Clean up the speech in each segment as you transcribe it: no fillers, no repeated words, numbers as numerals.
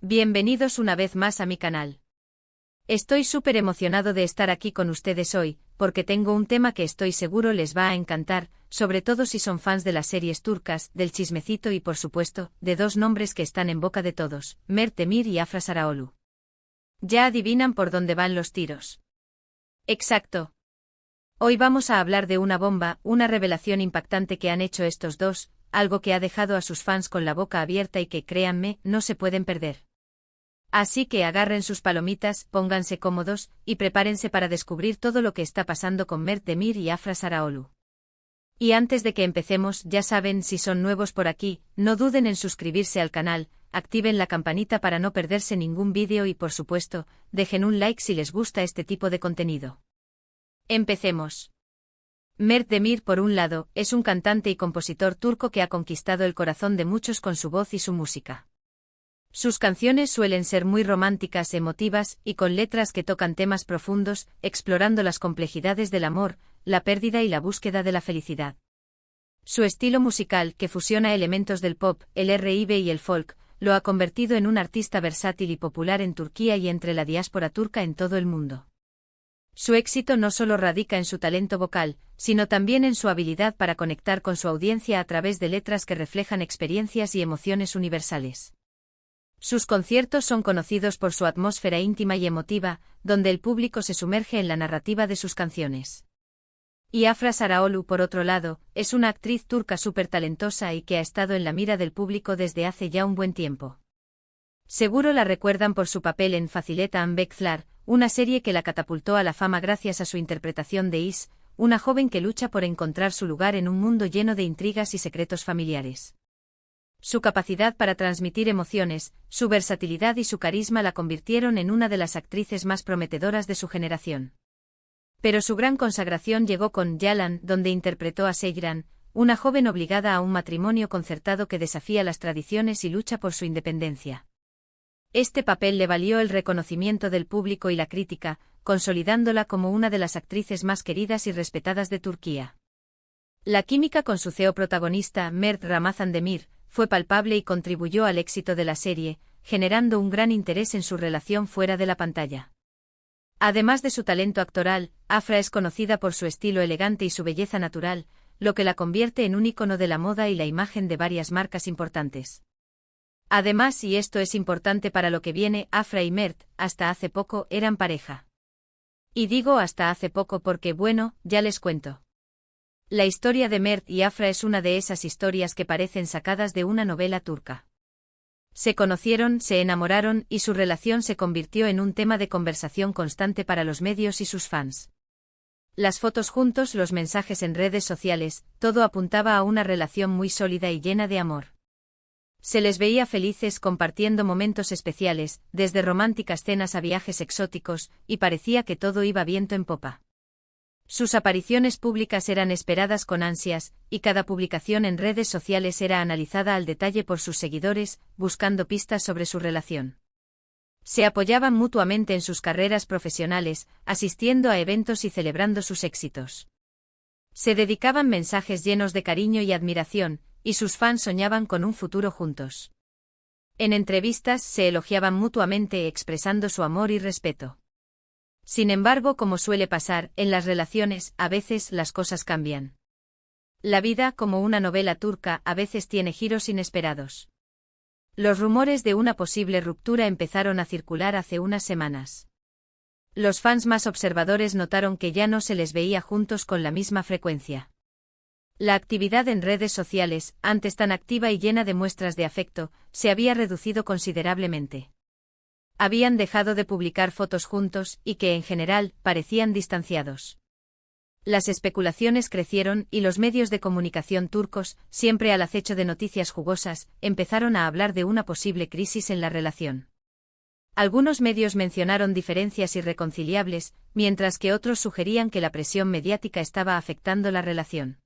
Bienvenidos una vez más a mi canal. Estoy súper emocionado de estar aquí con ustedes hoy, porque tengo un tema que estoy seguro les va a encantar, sobre todo si son fans de las series turcas, del chismecito y por supuesto, de dos nombres que están en boca de todos, Mert Demir y Afra Sarıoğlu. ¿Ya adivinan por dónde van los tiros? Exacto. Hoy vamos a hablar de una bomba, una revelación impactante que han hecho estos dos, algo que ha dejado a sus fans con la boca abierta y que, créanme, no se pueden perder. Así que agarren sus palomitas, pónganse cómodos, y prepárense para descubrir todo lo que está pasando con Mert Demir y Afra Sarıoğlu. Y antes de que empecemos, ya saben, si son nuevos por aquí, no duden en suscribirse al canal, activen la campanita para no perderse ningún vídeo y por supuesto, dejen un like si les gusta este tipo de contenido. Empecemos. Mert Demir, por un lado, es un cantante y compositor turco que ha conquistado el corazón de muchos con su voz y su música. Sus canciones suelen ser muy románticas, emotivas, y con letras que tocan temas profundos, explorando las complejidades del amor, la pérdida y la búsqueda de la felicidad. Su estilo musical, que fusiona elementos del pop, el R&B y el folk, lo ha convertido en un artista versátil y popular en Turquía y entre la diáspora turca en todo el mundo. Su éxito no solo radica en su talento vocal, sino también en su habilidad para conectar con su audiencia a través de letras que reflejan experiencias y emociones universales. Sus conciertos son conocidos por su atmósfera íntima y emotiva, donde el público se sumerge en la narrativa de sus canciones. Y Afra Sarıoğlu, por otro lado, es una actriz turca súper talentosa y que ha estado en la mira del público desde hace ya un buen tiempo. Seguro la recuerdan por su papel en Faziletan Bekler, una serie que la catapultó a la fama gracias a su interpretación de Is, una joven que lucha por encontrar su lugar en un mundo lleno de intrigas y secretos familiares. Su capacidad para transmitir emociones, su versatilidad y su carisma la convirtieron en una de las actrices más prometedoras de su generación. Pero su gran consagración llegó con Yalan, donde interpretó a Seyran, una joven obligada a un matrimonio concertado que desafía las tradiciones y lucha por su independencia. Este papel le valió el reconocimiento del público y la crítica, consolidándola como una de las actrices más queridas y respetadas de Turquía. La química con su CEO protagonista, Mert Ramazan Demir, fue palpable y contribuyó al éxito de la serie, generando un gran interés en su relación fuera de la pantalla. Además de su talento actoral, Afra es conocida por su estilo elegante y su belleza natural, lo que la convierte en un ícono de la moda y la imagen de varias marcas importantes. Además, y esto es importante para lo que viene, Afra y Mert, hasta hace poco, eran pareja. Y digo hasta hace poco porque, bueno, ya les cuento. La historia de Mert y Afra es una de esas historias que parecen sacadas de una novela turca. Se conocieron, se enamoraron y su relación se convirtió en un tema de conversación constante para los medios y sus fans. Las fotos juntos, los mensajes en redes sociales, todo apuntaba a una relación muy sólida y llena de amor. Se les veía felices compartiendo momentos especiales, desde románticas cenas a viajes exóticos, y parecía que todo iba viento en popa. Sus apariciones públicas eran esperadas con ansias, y cada publicación en redes sociales era analizada al detalle por sus seguidores, buscando pistas sobre su relación. Se apoyaban mutuamente en sus carreras profesionales, asistiendo a eventos y celebrando sus éxitos. Se dedicaban mensajes llenos de cariño y admiración, y sus fans soñaban con un futuro juntos. En entrevistas se elogiaban mutuamente expresando su amor y respeto. Sin embargo, como suele pasar, en las relaciones, a veces las cosas cambian. La vida, como una novela turca, a veces tiene giros inesperados. Los rumores de una posible ruptura empezaron a circular hace unas semanas. Los fans más observadores notaron que ya no se les veía juntos con la misma frecuencia. La actividad en redes sociales, antes tan activa y llena de muestras de afecto, se había reducido considerablemente. Habían dejado de publicar fotos juntos y que en general parecían distanciados. Las especulaciones crecieron y los medios de comunicación turcos, siempre al acecho de noticias jugosas, empezaron a hablar de una posible crisis en la relación. Algunos medios mencionaron diferencias irreconciliables, mientras que otros sugerían que la presión mediática estaba afectando la relación.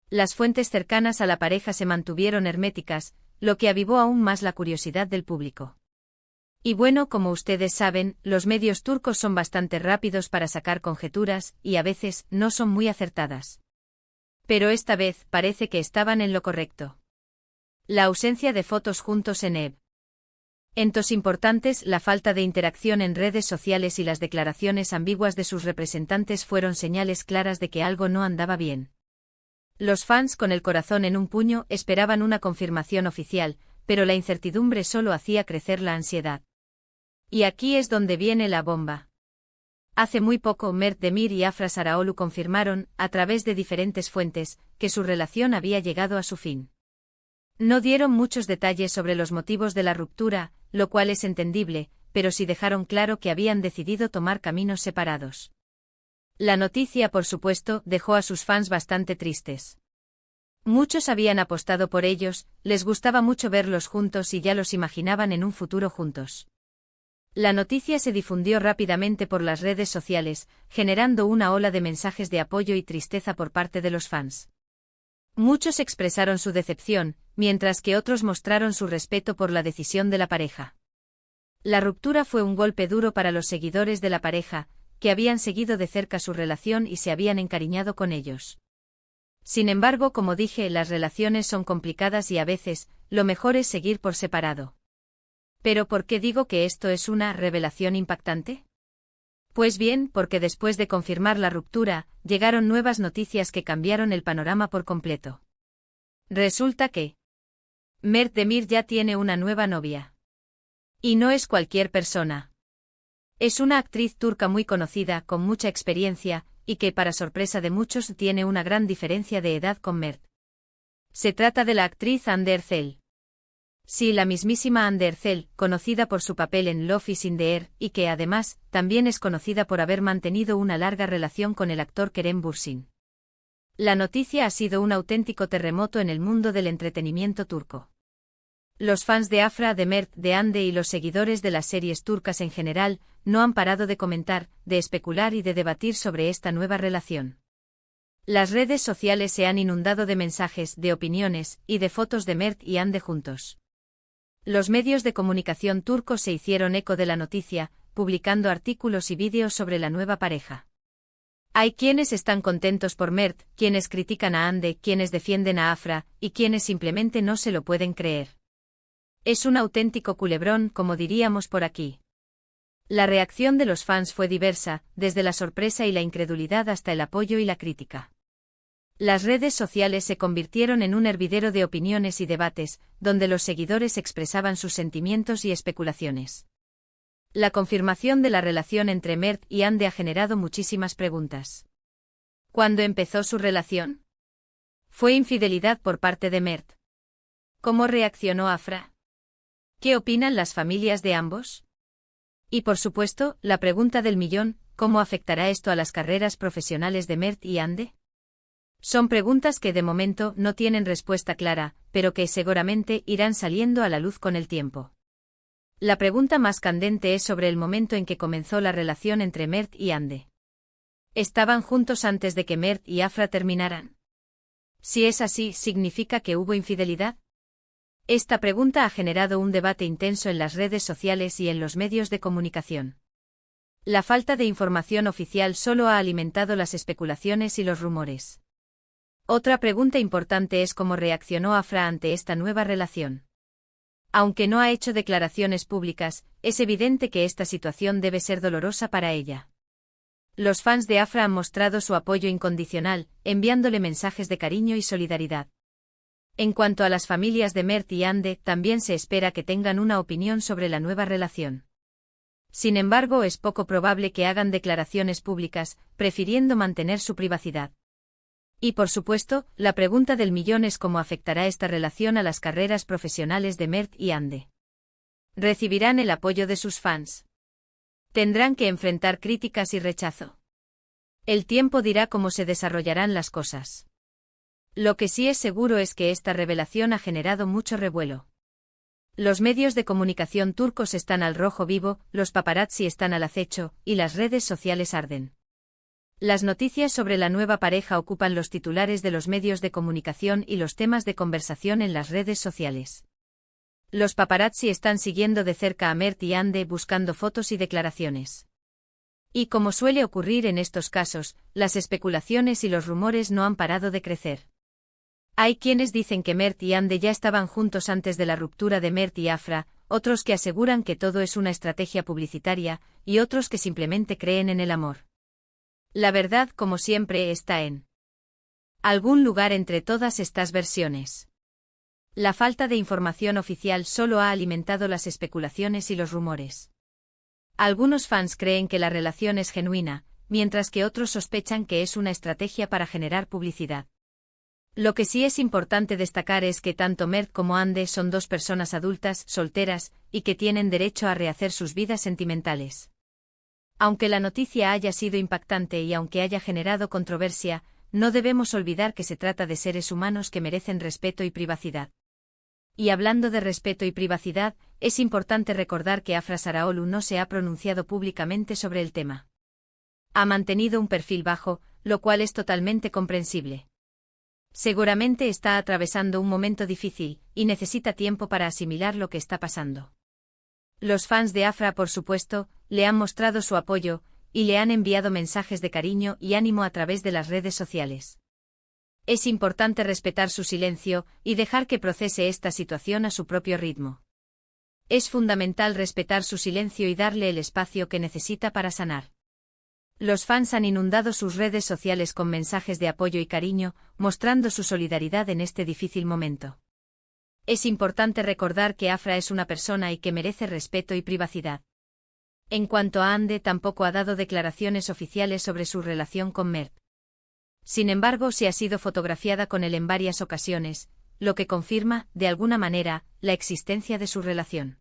Las fuentes cercanas a la pareja se mantuvieron herméticas, lo que avivó aún más la curiosidad del público. Y bueno, como ustedes saben, los medios turcos son bastante rápidos para sacar conjeturas, y a veces, no son muy acertadas. Pero esta vez, parece que estaban en lo correcto. La ausencia de fotos juntos en EB. Entos importantes, la falta de interacción en redes sociales y las declaraciones ambiguas de sus representantes fueron señales claras de que algo no andaba bien. Los fans, con el corazón en un puño, esperaban una confirmación oficial, pero la incertidumbre solo hacía crecer la ansiedad. Y aquí es donde viene la bomba. Hace muy poco Mert Demir y Afra Saraoglu confirmaron, a través de diferentes fuentes, que su relación había llegado a su fin. No dieron muchos detalles sobre los motivos de la ruptura, lo cual es entendible, pero sí dejaron claro que habían decidido tomar caminos separados. La noticia, por supuesto, dejó a sus fans bastante tristes. Muchos habían apostado por ellos, les gustaba mucho verlos juntos y ya los imaginaban en un futuro juntos. La noticia se difundió rápidamente por las redes sociales, generando una ola de mensajes de apoyo y tristeza por parte de los fans. Muchos expresaron su decepción, mientras que otros mostraron su respeto por la decisión de la pareja. La ruptura fue un golpe duro para los seguidores de la pareja, que habían seguido de cerca su relación y se habían encariñado con ellos. Sin embargo, como dije, las relaciones son complicadas y a veces, lo mejor es seguir por separado. ¿Pero por qué digo que esto es una revelación impactante? Pues bien, porque después de confirmar la ruptura, llegaron nuevas noticias que cambiaron el panorama por completo. Resulta que Mert Demir ya tiene una nueva novia. Y no es cualquier persona. Es una actriz turca muy conocida, con mucha experiencia, y que, para sorpresa de muchos, tiene una gran diferencia de edad con Mert. Se trata de la actriz Hande Erçel. Sí, la mismísima Hande Erçel, conocida por su papel en Love is in the Air, y que además, también es conocida por haber mantenido una larga relación con el actor Kerem Bürsin. La noticia ha sido un auténtico terremoto en el mundo del entretenimiento turco. Los fans de Afra, de Mert, de Hande y los seguidores de las series turcas en general, no han parado de comentar, de especular y de debatir sobre esta nueva relación. Las redes sociales se han inundado de mensajes, de opiniones, y de fotos de Mert y Hande juntos. Los medios de comunicación turcos se hicieron eco de la noticia, publicando artículos y vídeos sobre la nueva pareja. Hay quienes están contentos por Mert, quienes critican a Hande, quienes defienden a Afra, y quienes simplemente no se lo pueden creer. Es un auténtico culebrón, como diríamos por aquí. La reacción de los fans fue diversa, desde la sorpresa y la incredulidad hasta el apoyo y la crítica. Las redes sociales se convirtieron en un hervidero de opiniones y debates, donde los seguidores expresaban sus sentimientos y especulaciones. La confirmación de la relación entre Mert y Hande ha generado muchísimas preguntas. ¿Cuándo empezó su relación? ¿Fue infidelidad por parte de Mert? ¿Cómo reaccionó Afra? ¿Qué opinan las familias de ambos? Y por supuesto, la pregunta del millón, ¿cómo afectará esto a las carreras profesionales de Mert y Hande? Son preguntas que de momento no tienen respuesta clara, pero que seguramente irán saliendo a la luz con el tiempo. La pregunta más candente es sobre el momento en que comenzó la relación entre Mert y Hande. ¿Estaban juntos antes de que Mert y Afra terminaran? Si es así, ¿significa que hubo infidelidad? Esta pregunta ha generado un debate intenso en las redes sociales y en los medios de comunicación. La falta de información oficial solo ha alimentado las especulaciones y los rumores. Otra pregunta importante es cómo reaccionó Afra ante esta nueva relación. Aunque no ha hecho declaraciones públicas, es evidente que esta situación debe ser dolorosa para ella. Los fans de Afra han mostrado su apoyo incondicional, enviándole mensajes de cariño y solidaridad. En cuanto a las familias de Mert y Hande, también se espera que tengan una opinión sobre la nueva relación. Sin embargo, es poco probable que hagan declaraciones públicas, prefiriendo mantener su privacidad. Y por supuesto, la pregunta del millón es cómo afectará esta relación a las carreras profesionales de Mert y Hande. ¿Recibirán el apoyo de sus fans? ¿Tendrán que enfrentar críticas y rechazo? El tiempo dirá cómo se desarrollarán las cosas. Lo que sí es seguro es que esta revelación ha generado mucho revuelo. Los medios de comunicación turcos están al rojo vivo, los paparazzi están al acecho, y las redes sociales arden. Las noticias sobre la nueva pareja ocupan los titulares de los medios de comunicación y los temas de conversación en las redes sociales. Los paparazzi están siguiendo de cerca a Mert y Hande buscando fotos y declaraciones. Y como suele ocurrir en estos casos, las especulaciones y los rumores no han parado de crecer. Hay quienes dicen que Mert y Hande ya estaban juntos antes de la ruptura de Mert y Afra, otros que aseguran que todo es una estrategia publicitaria, y otros que simplemente creen en el amor. La verdad, como siempre, está en algún lugar entre todas estas versiones. La falta de información oficial solo ha alimentado las especulaciones y los rumores. Algunos fans creen que la relación es genuina, mientras que otros sospechan que es una estrategia para generar publicidad. Lo que sí es importante destacar es que tanto Mert como Ande son dos personas adultas, solteras, y que tienen derecho a rehacer sus vidas sentimentales. Aunque la noticia haya sido impactante y aunque haya generado controversia, no debemos olvidar que se trata de seres humanos que merecen respeto y privacidad. Y hablando de respeto y privacidad, es importante recordar que Afra Saraolu no se ha pronunciado públicamente sobre el tema. Ha mantenido un perfil bajo, lo cual es totalmente comprensible. Seguramente está atravesando un momento difícil, y necesita tiempo para asimilar lo que está pasando. Los fans de Afra, por supuesto, le han mostrado su apoyo, y le han enviado mensajes de cariño y ánimo a través de las redes sociales. Es importante respetar su silencio y dejar que procese esta situación a su propio ritmo. Es fundamental respetar su silencio y darle el espacio que necesita para sanar. Los fans han inundado sus redes sociales con mensajes de apoyo y cariño, mostrando su solidaridad en este difícil momento. Es importante recordar que Afra es una persona y que merece respeto y privacidad. En cuanto a Ande, tampoco ha dado declaraciones oficiales sobre su relación con Mert. Sin embargo, sí ha sido fotografiada con él en varias ocasiones, lo que confirma, de alguna manera, la existencia de su relación.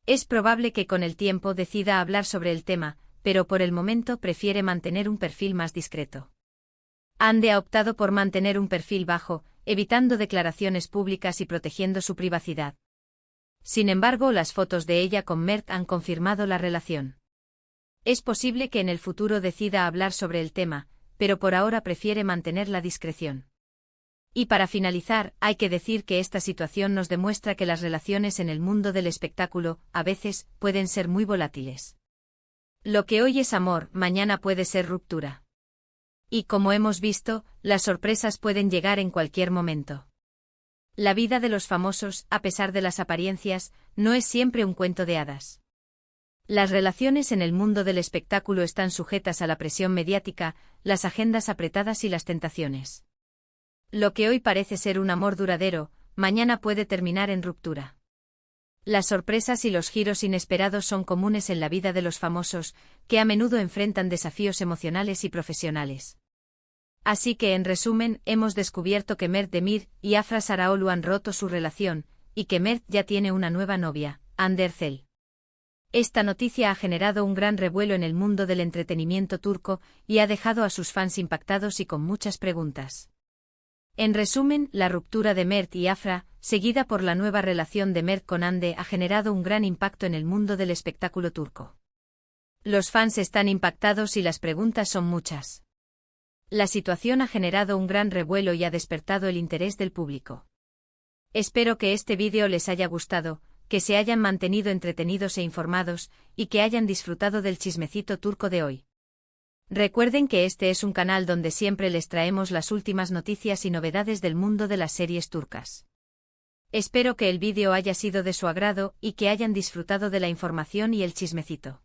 Es probable que con el tiempo decida hablar sobre el tema, pero por el momento prefiere mantener un perfil más discreto. Ande ha optado por mantener un perfil bajo, evitando declaraciones públicas y protegiendo su privacidad. Sin embargo, las fotos de ella con Mert han confirmado la relación. Es posible que en el futuro decida hablar sobre el tema, pero por ahora prefiere mantener la discreción. Y para finalizar, hay que decir que esta situación nos demuestra que las relaciones en el mundo del espectáculo, a veces, pueden ser muy volátiles. Lo que hoy es amor, mañana puede ser ruptura. Y como hemos visto, las sorpresas pueden llegar en cualquier momento. La vida de los famosos, a pesar de las apariencias, no es siempre un cuento de hadas. Las relaciones en el mundo del espectáculo están sujetas a la presión mediática, las agendas apretadas y las tentaciones. Lo que hoy parece ser un amor duradero, mañana puede terminar en ruptura. Las sorpresas y los giros inesperados son comunes en la vida de los famosos, que a menudo enfrentan desafíos emocionales y profesionales. Así que, en resumen, hemos descubierto que Mert Demir y Afra Saraolu han roto su relación, y que Mert ya tiene una nueva novia, Hande Erçel. Esta noticia ha generado un gran revuelo en el mundo del entretenimiento turco y ha dejado a sus fans impactados y con muchas preguntas. En resumen, la ruptura de Mert y Afra, seguida por la nueva relación de Mert con Hande, ha generado un gran impacto en el mundo del espectáculo turco. Los fans están impactados y las preguntas son muchas. La situación ha generado un gran revuelo y ha despertado el interés del público. Espero que este vídeo les haya gustado, que se hayan mantenido entretenidos e informados, y que hayan disfrutado del chismecito turco de hoy. Recuerden que este es un canal donde siempre les traemos las últimas noticias y novedades del mundo de las series turcas. Espero que el vídeo haya sido de su agrado y que hayan disfrutado de la información y el chismecito.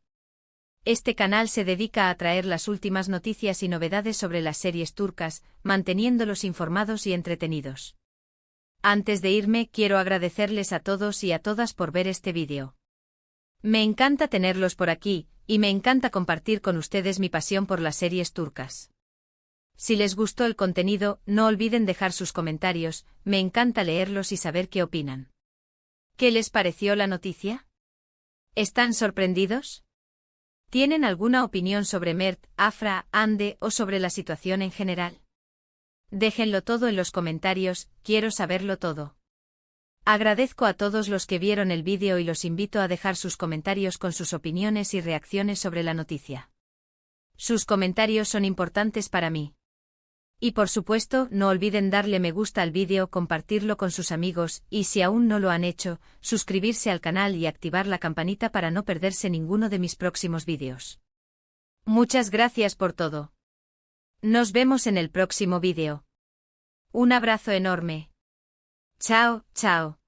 Este canal se dedica a traer las últimas noticias y novedades sobre las series turcas, manteniéndolos informados y entretenidos. Antes de irme, quiero agradecerles a todos y a todas por ver este vídeo. Me encanta tenerlos por aquí, y me encanta compartir con ustedes mi pasión por las series turcas. Si les gustó el contenido, no olviden dejar sus comentarios, me encanta leerlos y saber qué opinan. ¿Qué les pareció la noticia? ¿Están sorprendidos? ¿Tienen alguna opinión sobre Mert, Afra, Hande o sobre la situación en general? Déjenlo todo en los comentarios, quiero saberlo todo. Agradezco a todos los que vieron el vídeo y los invito a dejar sus comentarios con sus opiniones y reacciones sobre la noticia. Sus comentarios son importantes para mí. Y por supuesto, no olviden darle me gusta al vídeo, compartirlo con sus amigos y si aún no lo han hecho, suscribirse al canal y activar la campanita para no perderse ninguno de mis próximos vídeos. Muchas gracias por todo. Nos vemos en el próximo vídeo. Un abrazo enorme. Chao, chao.